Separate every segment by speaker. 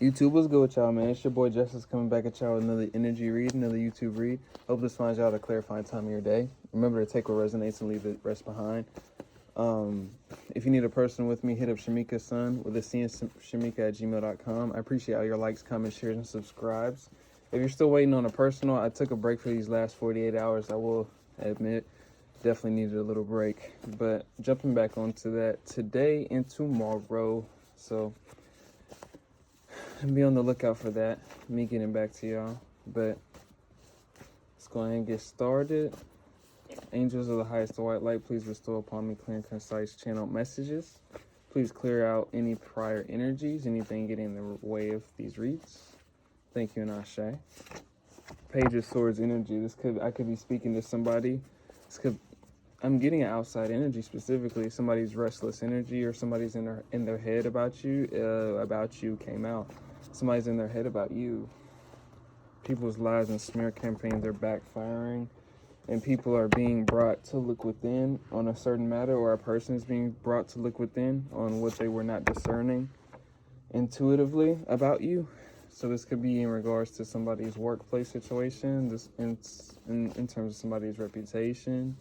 Speaker 1: YouTube was good with y'all, man. It's your boy Justice coming back at y'all with another energy read, another YouTube read. Hope this finds y'all at a clarifying time of your day. Remember to take what resonates and leave the rest behind. If you need a person with me, hit up Shamika's son with a Shamika@gmail.com. I appreciate all your likes, comments, shares, and subscribes. If you're still waiting on a personal, I took a break for these last 48 hours. I will admit, definitely needed a little break. But jumping back onto that today and tomorrow. So be on the lookout for that, me getting back to y'all. But let's go ahead and get started. Angels of the highest white light, please bestow upon me clear and concise channel messages. Please clear out any prior energies, anything getting in the way of these reads. Thank you, and Ashe. Page of Swords energy. I could be speaking to somebody. I'm getting an outside energy specifically. Somebody's restless energy, or somebody's in their head about you. Came out. Somebody's in their head about you. People's lies and smear campaigns are backfiring, and people are being brought to look within on a certain matter, or a person is being brought to look within on what they were not discerning intuitively about you. So this could be in regards to somebody's workplace situation, this in terms of somebody's reputation,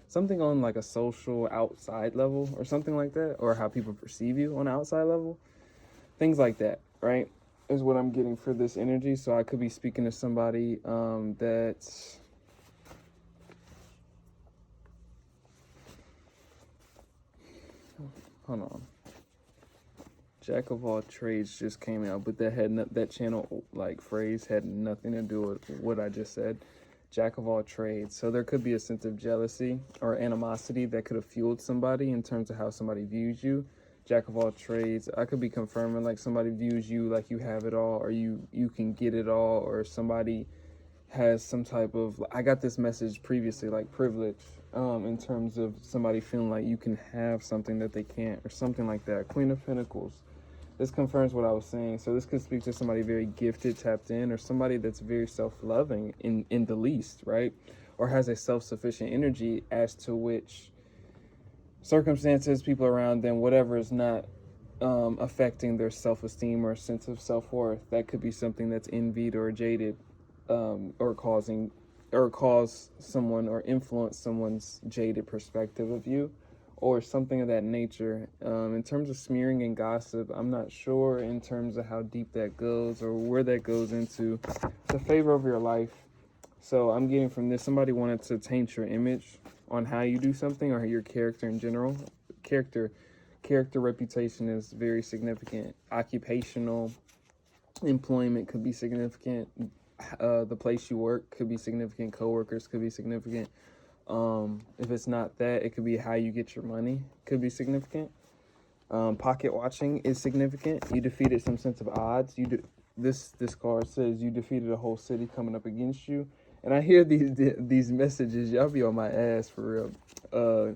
Speaker 1: something on like a social outside level or something like that, or how people perceive you on an outside level. Things like that, right, is what I'm getting for this energy. So I could be speaking to somebody that's hold on. Jack of all trades just came out, but that channel like phrase had nothing to do with what I just said. Jack of all trades. So there could be a sense of jealousy or animosity that could have fueled somebody in terms of how somebody views you. Jack of all trades. I could be confirming like somebody views you like you have it all, or you can get it all, or somebody has some type of, I got this message previously, like privilege, in terms of somebody feeling like you can have something that they can't, or something like that. Queen of Pentacles. This confirms what I was saying. So this could speak to somebody very gifted, tapped in, or somebody that's very self-loving in the least, right? Or has a self-sufficient energy as to which circumstances, people around them, whatever is not affecting their self-esteem or sense of self-worth. That could be something that's envied or jaded, or cause someone or influence someone's jaded perspective of you, or something of that nature. In terms of smearing and gossip, I'm not sure in terms of how deep that goes or where that goes into the favor of your life. So I'm getting from this, somebody wanted to taint your image on how you do something, or your character in general. Character reputation is very significant. Occupational employment could be significant. The place you work could be significant. Coworkers could be significant. If it's not that, it could be how you get your money could be significant. Pocket watching is significant. You defeated some sense of odds. This card says you defeated a whole city coming up against you. And I hear these messages. Y'all be on my ass for real.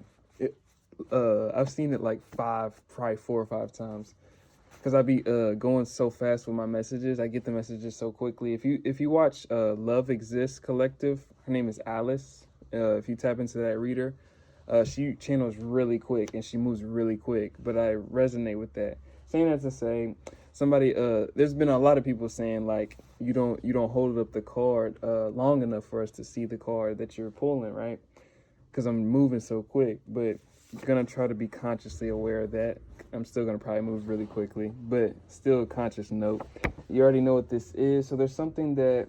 Speaker 1: I've seen it like probably 4 or 5 times. Because I be going so fast with my messages. I get the messages so quickly. If you watch Love Exists Collective, her name is Alice. If you tap into that reader, she channels really quick and she moves really quick. But I resonate with that. Saying that to say, somebody there's been a lot of people saying like you don't hold up the card long enough for us to see the card that you're pulling, right? Because I'm moving so quick. But gonna try to be consciously aware of that. I'm still gonna probably move really quickly, but still a conscious note. You already know what this is. So there's something that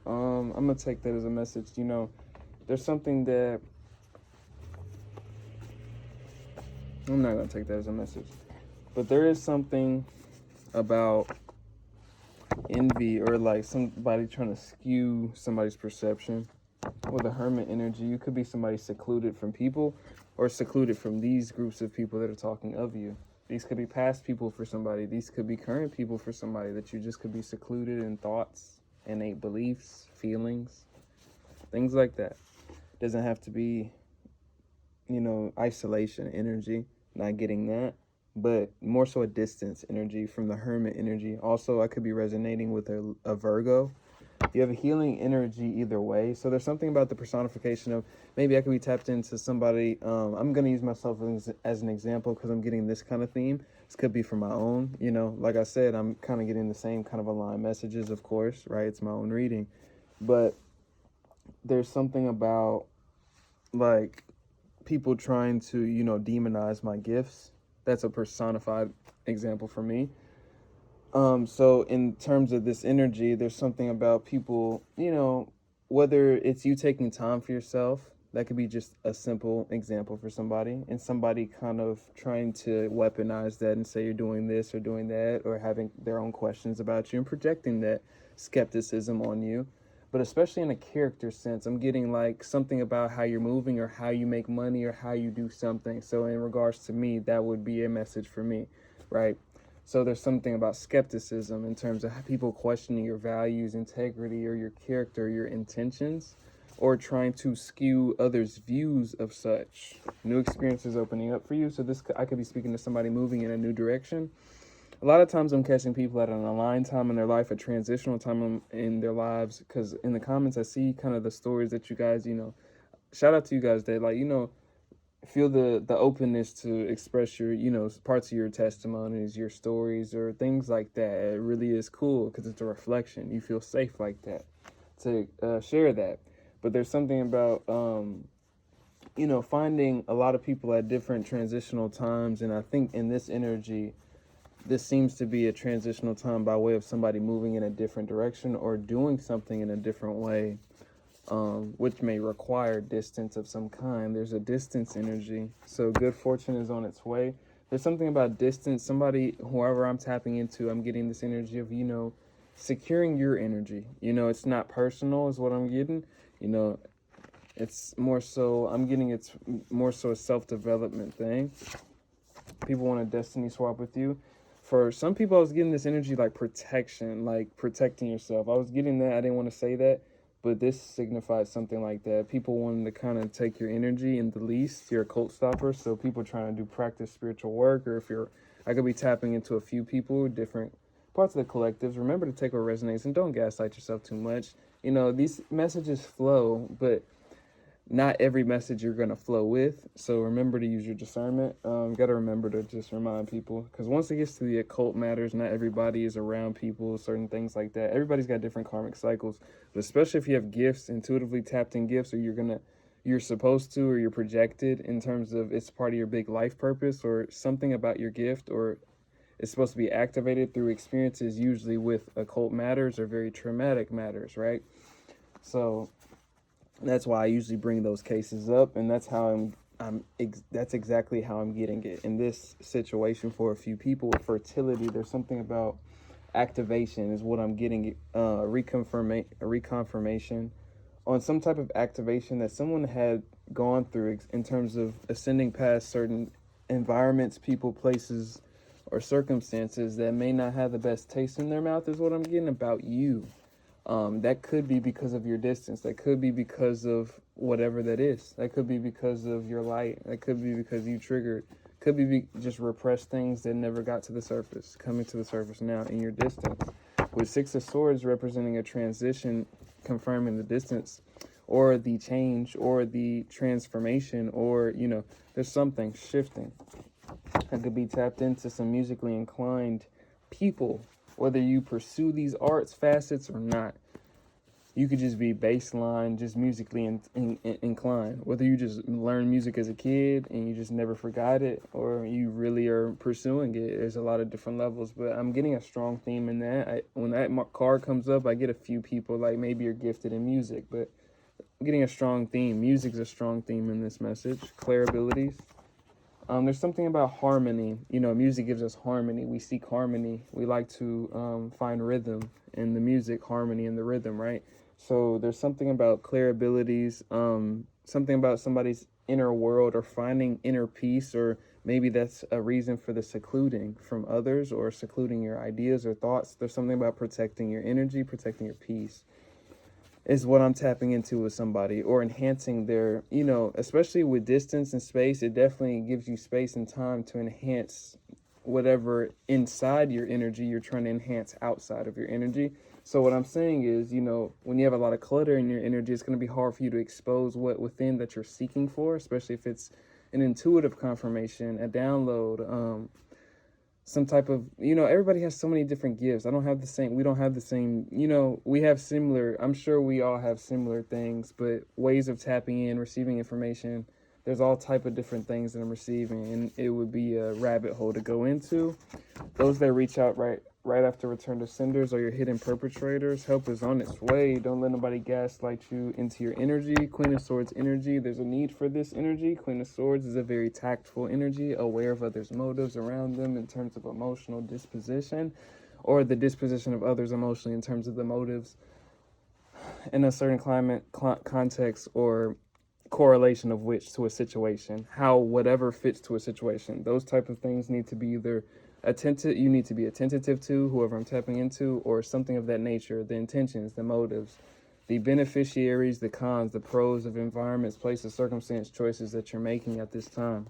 Speaker 1: I'm gonna take that as a message. There's something that I'm not gonna take that as a message, but there is something about envy, or like somebody trying to skew somebody's perception. With a hermit energy, you could be somebody secluded from people, or secluded from these groups of people that are talking of you. These could be past people for somebody. These could be current people for somebody, that you just could be secluded in thoughts, innate beliefs, feelings, things like that. Doesn't have to be, isolation energy, not getting that, but more so a distance energy from the hermit energy. Also, I could be resonating with a Virgo. You have a healing energy either way. So there's something about the personification of, maybe I could be tapped into somebody. I'm going to use myself as an example because I'm getting this kind of theme. This could be for my own, like I said, I'm kind of getting the same kind of aligned messages, of course, right? It's my own reading. But there's something about like people trying to, demonize my gifts. That's a personified example for me. So in terms of this energy, there's something about people, whether it's you taking time for yourself, that could be just a simple example for somebody, and somebody kind of trying to weaponize that and say you're doing this or doing that, or having their own questions about you and projecting that skepticism on you. But especially in a character sense, I'm getting like something about how you're moving or how you make money or how you do something. So in regards to me, that would be a message for me, right? So there's something about skepticism in terms of people questioning your values, integrity, or your character, your intentions, or trying to skew others' views of such. New experiences opening up for you. So I could be speaking to somebody moving in a new direction. A lot of times I'm catching people at an aligned time in their life, a transitional time in their lives, because in the comments I see kind of the stories that you guys, shout out to you guys that feel the openness to express your parts of your testimonies, your stories, or things like that. It really is cool because it's a reflection. You feel safe like that to share that. But there's something about finding a lot of people at different transitional times, and I think in this energy, this seems to be a transitional time by way of somebody moving in a different direction or doing something in a different way, which may require distance of some kind. There's a distance energy. So good fortune is on its way. There's something about distance. Somebody, whoever I'm tapping into, I'm getting this energy of, securing your energy. It's not personal is what I'm getting. It's more so, it's more so a self-development thing. People want a destiny swap with you. For some people, I was getting this energy like protection, like protecting yourself. I was getting that. I didn't want to say that, but this signifies something like that. People wanting to kind of take your energy in the least. You're a cult stopper, so people trying to do practice spiritual work, or I could be tapping into a few people, different parts of the collectives. Remember to take what resonates and don't gaslight yourself too much. These messages flow, but not every message you're going to flow with. So remember to use your discernment. Got to remember to just remind people, because once it gets to the occult matters, not everybody is around people, certain things like that. Everybody's got different karmic cycles, but especially if you have gifts, intuitively tapped in gifts, or you're supposed to, or you're projected in terms of it's part of your big life purpose, or something about your gift, or it's supposed to be activated through experiences, usually with occult matters or very traumatic matters, right? So that's why I usually bring those cases up, and that's how that's exactly how I'm getting it in this situation. For a few people with fertility, there's something about activation is what I'm getting, a reconfirmation on some type of activation that someone had gone through in terms of ascending past certain environments, people, places, or circumstances that may not have the best taste in their mouth, is what I'm getting about you. That could be because of your distance. That could be because of whatever that is. That could be because of your light. That could be because you triggered. Could be just repressed things that never got to the surface, coming to the surface now in your distance. With Six of Swords representing a transition, confirming the distance, or the change, or the transformation, or, there's something shifting. I could be tapped into some musically inclined people, whether you pursue these arts facets or not. You could just be baseline, just musically inclined. Whether you just learn music as a kid and you just never forgot it, or you really are pursuing it. There's a lot of different levels, but I'm getting a strong theme in that. When that card comes up, I get a few people, like maybe you're gifted in music, but I'm getting a strong theme. Music's a strong theme in this message. Clear abilities. There's something about harmony. Music gives us harmony. We seek harmony. We like to find rhythm in the music, harmony in the rhythm, right? So there's something about clear abilities, something about somebody's inner world, or finding inner peace, or maybe that's a reason for the secluding from others, or secluding your ideas or thoughts. There's something about protecting your energy, protecting your peace, is what I'm tapping into with somebody, or enhancing their, especially with distance and space. It definitely gives you space and time to enhance whatever inside your energy you're trying to enhance outside of your energy. So what I'm saying is, when you have a lot of clutter in your energy, it's going to be hard for you to expose what within that you're seeking for, especially if it's an intuitive confirmation, a download, some type of, everybody has so many different gifts. We don't have the same, we have similar, I'm sure we all have similar things, but ways of tapping in, receiving information, there's all type of different things that I'm receiving, and it would be a rabbit hole to go into. Those that reach out right after return to senders are your hidden perpetrators. Help is on its way. Don't let nobody gaslight you into your energy. Queen of Swords energy. There's a need for this energy. Queen of Swords is a very tactful energy, aware of others' motives around them in terms of emotional disposition, or the disposition of others emotionally in terms of the motives in a certain context, or correlation of which to a situation, how whatever fits to a situation. Those type of things need to be either you need to be attentive to whoever I'm tapping into, or something of that nature, the intentions, the motives, the beneficiaries, the cons, the pros of environments, places, circumstance, choices that you're making at this time.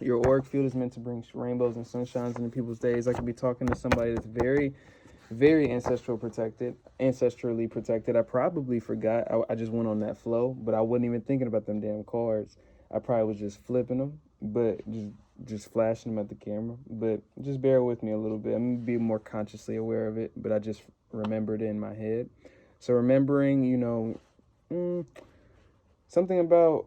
Speaker 1: Your auric field is meant to bring rainbows and sunshines into people's days. I could be talking to somebody that's very, very ancestrally protected. I probably forgot. I just went on that flow, but I wasn't even thinking about them damn cards. I probably was just flipping them, but just flashing them at the camera. But just bear with me a little bit. I'm gonna be more consciously aware of it, but I just remembered it in my head. So remembering, something about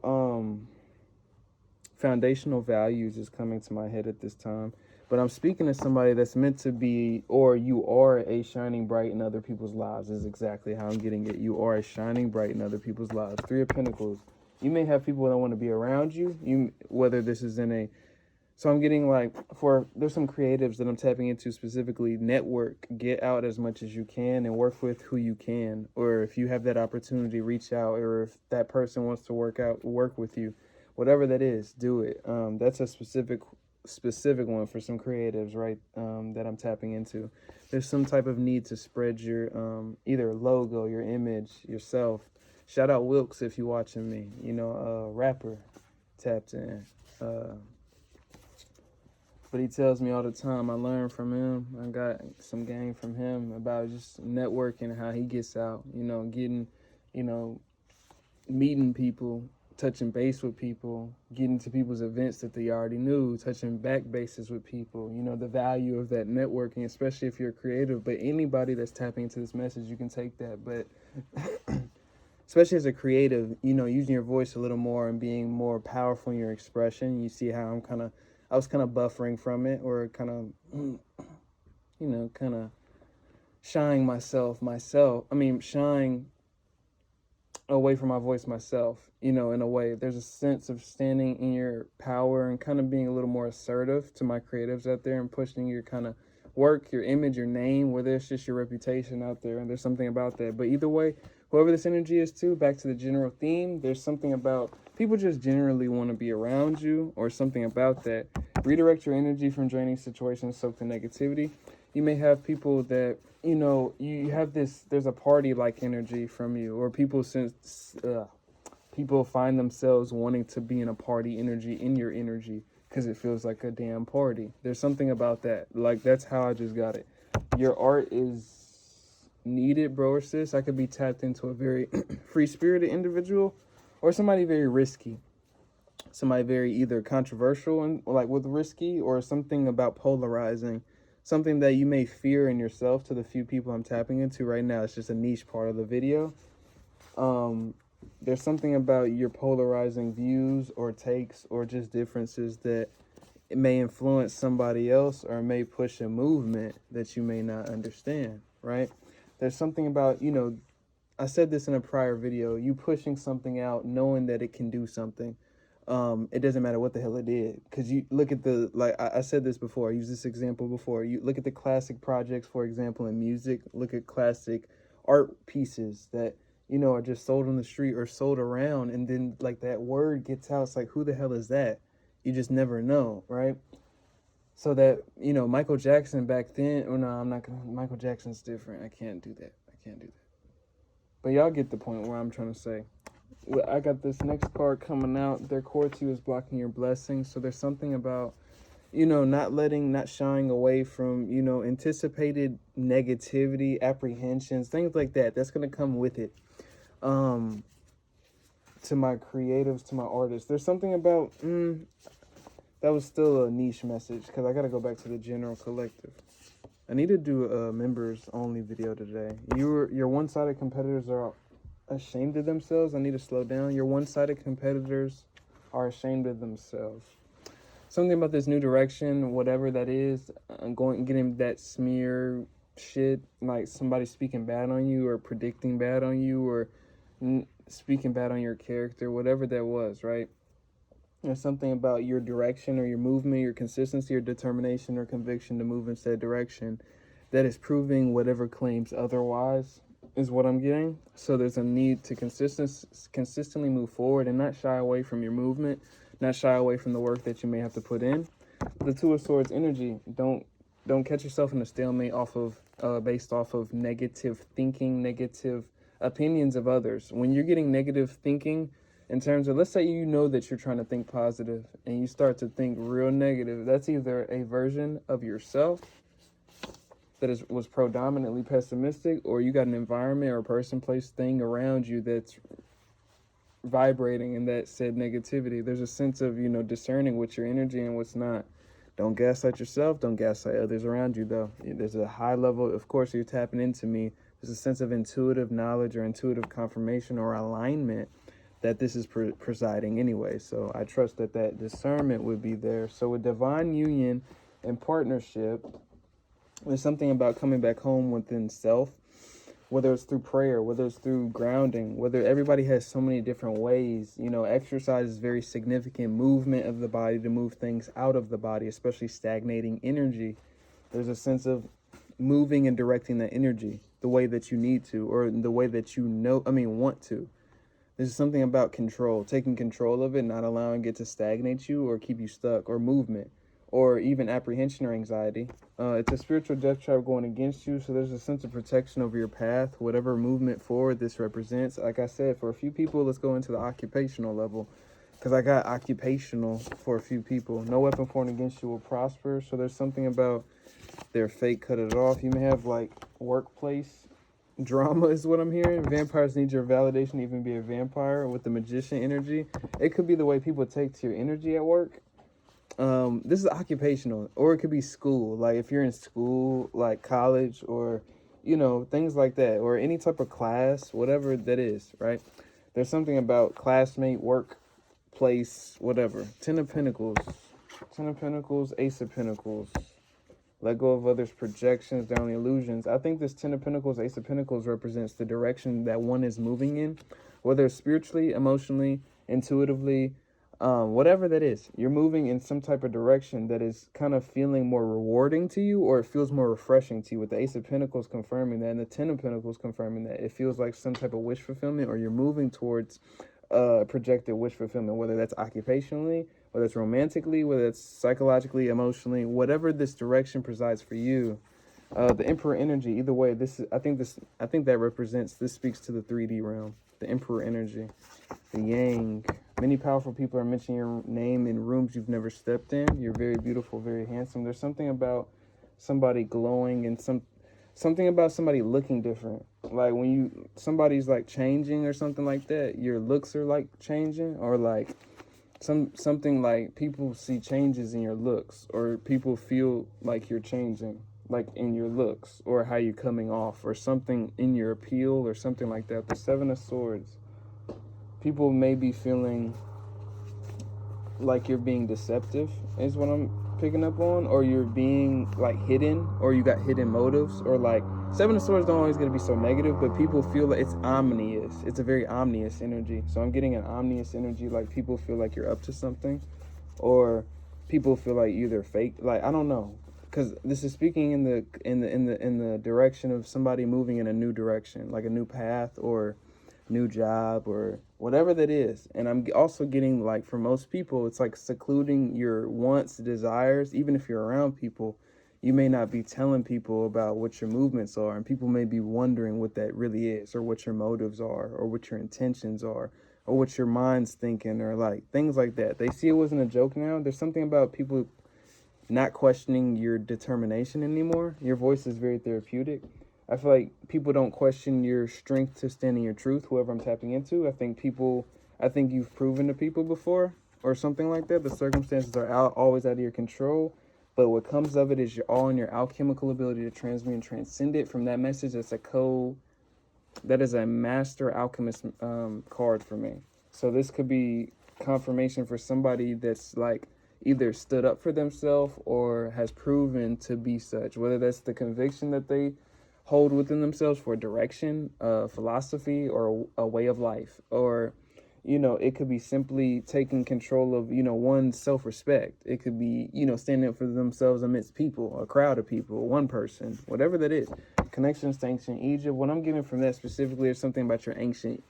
Speaker 1: foundational values is coming to my head at this time. But I'm speaking to somebody that's meant to be, or you are a shining bright in other people's lives, is exactly how I'm getting it. You are a shining bright in other people's lives. Three of Pentacles. You may have people that want to be around you, whether this is so I'm getting there's some creatives that I'm tapping into specifically. Network, get out as much as you can and work with who you can. Or if you have that opportunity, reach out. Or if that person wants to work with you, whatever that is, do it. That's a specific one for some creatives, right? That I'm tapping into. There's some type of need to spread your either logo, your image, yourself. Shout out Wilkes if you're watching me. Rapper tapped in. But he tells me all the time, I learn from him. I got some game from him about just networking, how he gets out, getting, meeting people, touching base with people, getting to people's events that they already knew, touching back bases with people, the value of that networking, especially if you're creative. But anybody that's tapping into this message, you can take that. But especially as a creative, using your voice a little more and being more powerful in your expression. You see how I was kind of buffering from it, or kind of shying shying away from my voice myself, in a way. There's a sense of standing in your power and kind of being a little more assertive to my creatives out there and pushing your kind of work, your image, your name, whether it's just your reputation out there. And there's something about that. But either way, whoever this energy is too, back to the general theme, there's something about people just generally want to be around you, or something about that. Redirect your energy from draining situations soaked in negativity. You may have people that, you have there's a party-like energy from you, or people find themselves wanting to be in a party energy in your energy because it feels like a damn party. There's something about that. That's how I just got it. Your art is needed, bro or sis. I could be tapped into a very free-spirited individual, or somebody very risky. Somebody very either controversial and with risky, or something about polarizing. Something that you may fear in yourself to the few people I'm tapping into right now. It's just a niche part of the video. There's something about your polarizing views or takes or just differences that it may influence somebody else, or may push a movement that you may not understand, right? There's something about, I said this in a prior video, you pushing something out knowing that it can do something. It doesn't matter what the hell it did, because you look at I said this before, I used this example before. You look at the classic projects, for example, in music. Look at classic art pieces that, are just sold on the street or sold around, and then that word gets out. It's like, who the hell is that? You just never know, right? So that, Michael Jackson back then, Michael Jackson's different. I can't do that. But y'all get the point where I'm trying to say. I got this next card coming out. Their core to you is blocking your blessings. So there's something about not shying away from, anticipated negativity, apprehensions, things like that. That's going to come with it. To my creatives, to my artists, there's something about, that was still a niche message because I got to go back to the general collective. I need to do a members only video today. Your one-sided competitors are ashamed of themselves. I need to slow down. Your one-sided competitors are ashamed of themselves. Something about this new direction, whatever that is, getting that smear shit, like somebody speaking bad on you or predicting bad on you or speaking bad on your character, whatever that was, right? There's something about your direction or your movement, your consistency or determination or conviction to move in said direction that is proving whatever claims otherwise is what I'm getting. So there's a need to consistently move forward and not shy away from your movement, not shy away from the work that you may have to put in. The Two of Swords energy, don't catch yourself in a stalemate based off of negative thinking, negative opinions of others. When you're getting negative thinking, in terms of, let's say that you're trying to think positive and you start to think real negative, that's either a version of yourself that was predominantly pessimistic, or you got an environment or a person, place, thing around you that's vibrating in that said negativity. There's a sense of, discerning what's your energy and what's not. Don't gaslight yourself. Don't gaslight others around you, though. There's a high level, of course, you're tapping into me. There's a sense of intuitive knowledge or intuitive confirmation or alignment that this is presiding anyway. So I trust that discernment would be there. So with divine union and partnership, there's something about coming back home within self, whether it's through prayer, whether it's through grounding, whether everybody has so many different ways. Exercise is very significant movement of the body to move things out of the body, especially stagnating energy. There's a sense of moving and directing that energy the way that you need to, or the way that want to. There's something about control, taking control of it, not allowing it to stagnate you or keep you stuck, or movement, or even apprehension or anxiety. It's a spiritual death trap going against you, so there's a sense of protection over your path, whatever movement forward this represents. Like I said, for a few people, let's go into the occupational level, because I got occupational for a few people. No weapon formed against you will prosper, so there's something about their fate, cut it off. You may have, like, workplace drama is what I'm hearing. Vampires need your validation to even be a vampire. With the magician energy, it could be the way people take to your energy at work. This is occupational, or it could be school. Like if you're in school, like college, or things like that, or any type of class, whatever that is, right? There's something about classmate, workplace, whatever. Ten of Pentacles, Ace of Pentacles. Let go of others' projections, their own illusions. I think this Ten of Pentacles, Ace of Pentacles represents the direction that one is moving in, whether it's spiritually, emotionally, intuitively, whatever that is. You're moving in some type of direction that is kind of feeling more rewarding to you, or it feels more refreshing to you, with the Ace of Pentacles confirming that and the Ten of Pentacles confirming that. It feels like some type of wish fulfillment, or you're moving towards projected wish fulfillment, whether that's occupationally, whether it's romantically, whether it's psychologically, emotionally, whatever this direction presides for you. The Emperor energy, either way, I think this speaks to the 3D realm. The Emperor energy, the Yang. Many powerful people are mentioning your name in rooms you've never stepped in. You're very beautiful, very handsome. There's something about somebody glowing, and something about somebody looking different. Like when somebody's like changing or something like that, your looks are like changing, or like something like people see changes in your looks, or people feel like you're changing, like in your looks, or how you're coming off, or something in your appeal, or something like that. The Seven of Swords. People may be feeling like you're being deceptive, is what I'm picking up on, or you're being like hidden, or you got hidden motives, or like Seven of Swords don't always gonna be so negative, but people feel like it's ominous. It's a very ominous energy. So I'm getting an ominous energy, like people feel like you're up to something, or people feel like either fake. Like I don't know, because this is speaking in the direction of somebody moving in a new direction, like a new path or new job or whatever that is. And I'm also getting, like, for most people, it's like secluding your wants, desires. Even if you're around people, you may not be telling people about what your movements are, and people may be wondering what that really is, or what your motives are, or what your intentions are, or what your mind's thinking, or like things like that. They see it wasn't a joke now. There's something about people not questioning your determination anymore. Your voice is very therapeutic. I feel like people don't question your strength to stand in your truth, whoever I'm tapping into. I think you've proven to people before or something like that. The circumstances are always out of your control. But what comes of it is you're all in your alchemical ability to transmute and transcend it. From that message, that is a master alchemist card for me. So this could be confirmation for somebody that's like either stood up for themselves or has proven to be such, whether that's the conviction that they hold within themselves for direction, philosophy, or a way of life, or it could be simply taking control of one's self-respect. It could be standing up for themselves amidst people, a crowd of people, one person, whatever that is. Connections to ancient Egypt. What I'm getting from that specifically is something about your ancient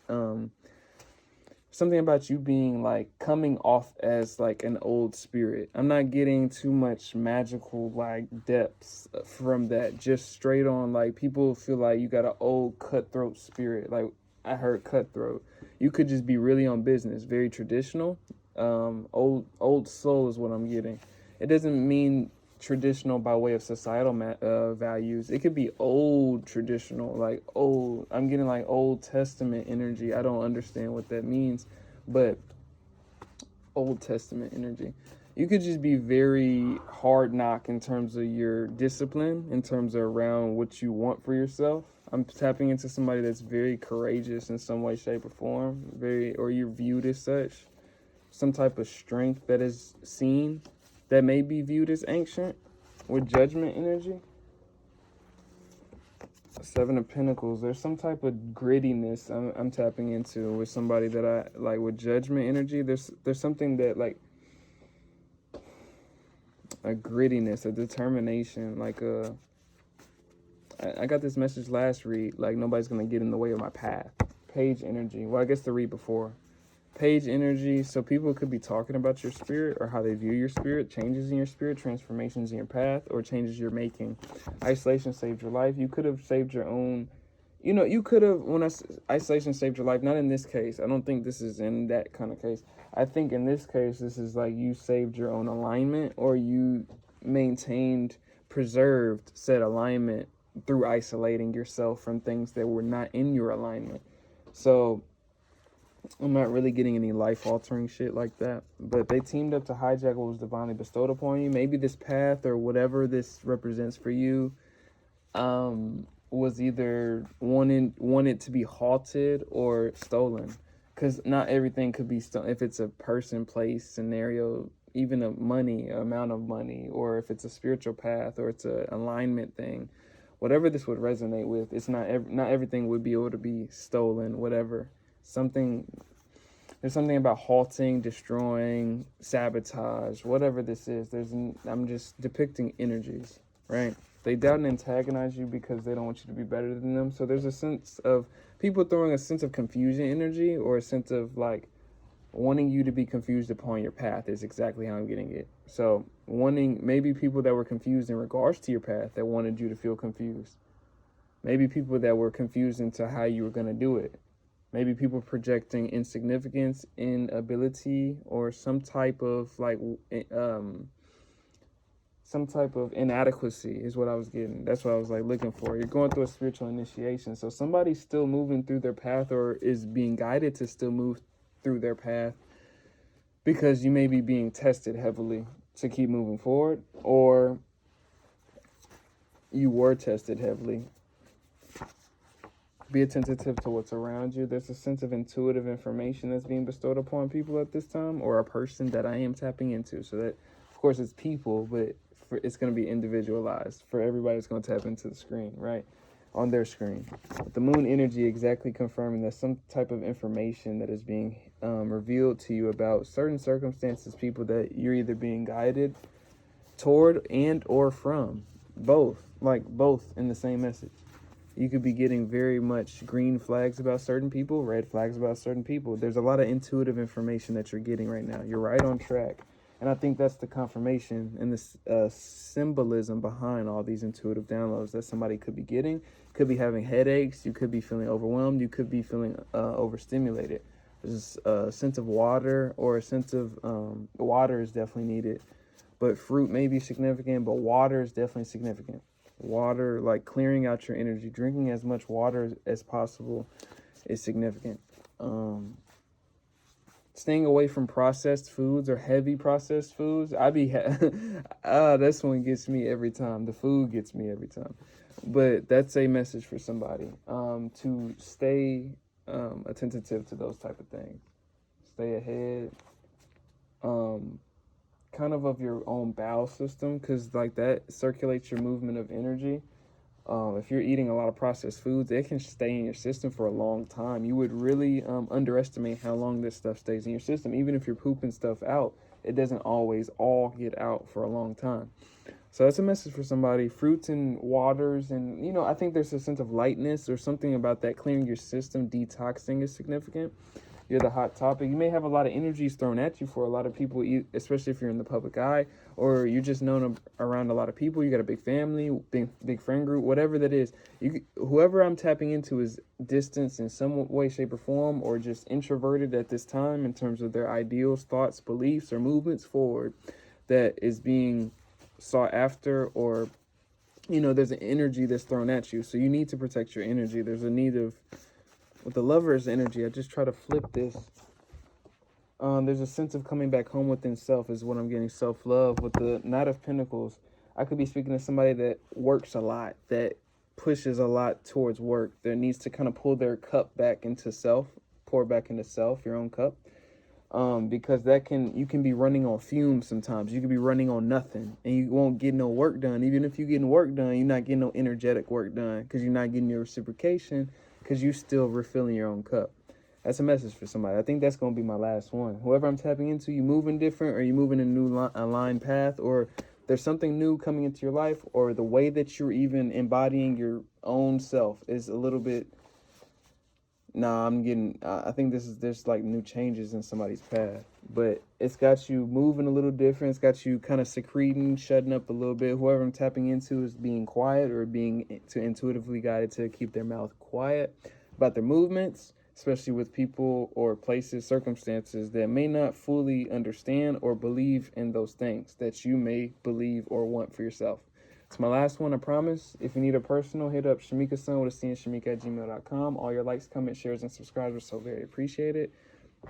Speaker 1: something about you being like coming off as like an old spirit. I'm not getting too much magical like depths from that. Just straight on, like, people feel like you got an old cutthroat spirit. Like, I heard cutthroat. You could just be really on business, very traditional. Old soul is what I'm getting. It doesn't mean traditional by way of societal values. It could be old traditional, like old. I'm getting like Old Testament energy. I don't understand what that means, but Old Testament energy. You could just be very hard knock in terms of your discipline, in terms of around what you want for yourself. I'm tapping into somebody that's very courageous in some way, shape, or form. Or you're viewed as such. Some type of strength that is seen that may be viewed as ancient with Judgment energy. Seven of Pentacles. There's some type of grittiness I'm tapping into with somebody that I like with Judgment energy. There's something that like a grittiness, a determination, like I got this message last read, like nobody's gonna get in the way of my path. Page energy. Well, I guess the read before. Page energy. So people could be talking about your spirit or how they view your spirit, changes in your spirit, transformations in your path, or changes you're making. Isolation saved your life. You could have saved your own. You could have, isolation saved your life, not in this case. I don't think this is in that kind of case. I think in this case, this is like you saved your own alignment, or you preserved said alignment through isolating yourself from things that were not in your alignment. So I'm not really getting any life-altering shit like that. But they teamed up to hijack what was divinely bestowed upon you. Maybe this path or whatever this represents for you was either wanted to be halted or stolen. Because not everything could be stolen. If it's a person, place, scenario, even amount of money, or if it's a spiritual path or it's an alignment thing, whatever this would resonate with, it's not everything would be able to be stolen, whatever. There's something about halting, destroying, sabotage, whatever this is. I'm just depicting energies, right? They doubt and antagonize you because they don't want you to be better than them. So there's a sense of people throwing a sense of confusion energy, or a sense of like wanting you to be confused upon your path is exactly how I'm getting it. So maybe people that were confused in regards to your path that wanted you to feel confused. Maybe people that were confused into how you were going to do it. Maybe people projecting insignificance, inability, or some type of inadequacy is what I was getting. That's what I was like looking for. You're going through a spiritual initiation. So somebody's still moving through their path, or is being guided to still move through their path, because you may be being tested heavily to keep moving forward, or you were tested heavily. Be attentive to what's around you. There's a sense of intuitive information that's being bestowed upon people at this time, or a person that I am tapping into. So that, of course, it's people, but it's going to be individualized for everybody that's going to tap into the screen, right? On their screen. With the moon energy exactly confirming that some type of information that is being revealed to you about certain circumstances, people that you're either being guided toward and or from. Both in the same message. You could be getting very much green flags about certain people, red flags about certain people. There's a lot of intuitive information that you're getting right now. You're right on track. And I think that's the confirmation and the symbolism behind all these intuitive downloads that somebody could be getting. Could be having headaches. You could be feeling overwhelmed. You could be feeling overstimulated. There's a sense of water, or a sense of water is definitely needed. but fruit may be significant, but water is definitely significant. Water, like clearing out your energy, drinking as much water as possible is significant. Staying away from processed foods or heavy processed foods. This one gets me every time. The food gets me every time. But that's a message for somebody, to stay attentive to those type of things. Stay ahead, kind of your own bowel system, because like that circulates your movement of energy. If you're eating a lot of processed foods, it can stay in your system for a long time. You would really underestimate how long this stuff stays in your system. Even if you're pooping stuff out, it doesn't always all get out for a long time. So that's a message for somebody. Fruits and waters, and I think there's a sense of lightness or something about that. Clearing your system, detoxing is significant. You're the hot topic. You may have a lot of energies thrown at you for a lot of people, especially if you're in the public eye, or you're just known around a lot of people. You got a big family, big friend group, whatever that is. Whoever I'm tapping into is distant in some way, shape, or form, or just introverted at this time in terms of their ideals, thoughts, beliefs, or movements forward that is being sought after, or there's an energy that's thrown at you. So you need to protect your energy. There's a need of, with the Lover's energy, I just try to flip this. There's a sense of coming back home within self is what I'm getting. Self-love. With the Knight of Pentacles, I could be speaking to somebody that works a lot, that pushes a lot towards work, that needs to kind of pull their cup back into self, pour back into self, your own cup. Because you can be running on fumes sometimes. You can be running on nothing, and you won't get no work done. Even if you're getting work done, you're not getting no energetic work done, because you're not getting your reciprocation, because you're still refilling your own cup. That's a message for somebody. I think that's going to be my last one. Whoever I'm tapping into, you moving different, or you moving a new aligned path, or there's something new coming into your life, or the way that you're even embodying your own self is a little bit. I think there's like new changes in somebody's path, but it's got you moving a little different. It's got you kind of secreting, shutting up a little bit. Whoever I'm tapping into is being quiet, or being intuitively guided to keep their mouth quiet about their movements, especially with people or places, circumstances that may not fully understand or believe in those things that you may believe or want for yourself. It's my last one, I promise. If you need a personal, hit up Shamika-san with a C and Shamika@gmail.com. All your likes, comments, shares, and subscribes are so very appreciated.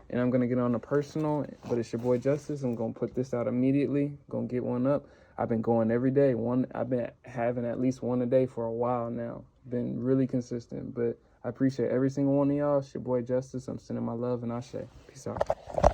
Speaker 1: And I'm going to get on a personal, but it's your boy Justice. I'm going to put this out immediately. Going to get one up. I've been going every day. I've been having at least one a day for a while now. Been really consistent, but I appreciate every single one of y'all. It's your boy Justice. I'm sending my love and Ashe. Peace out.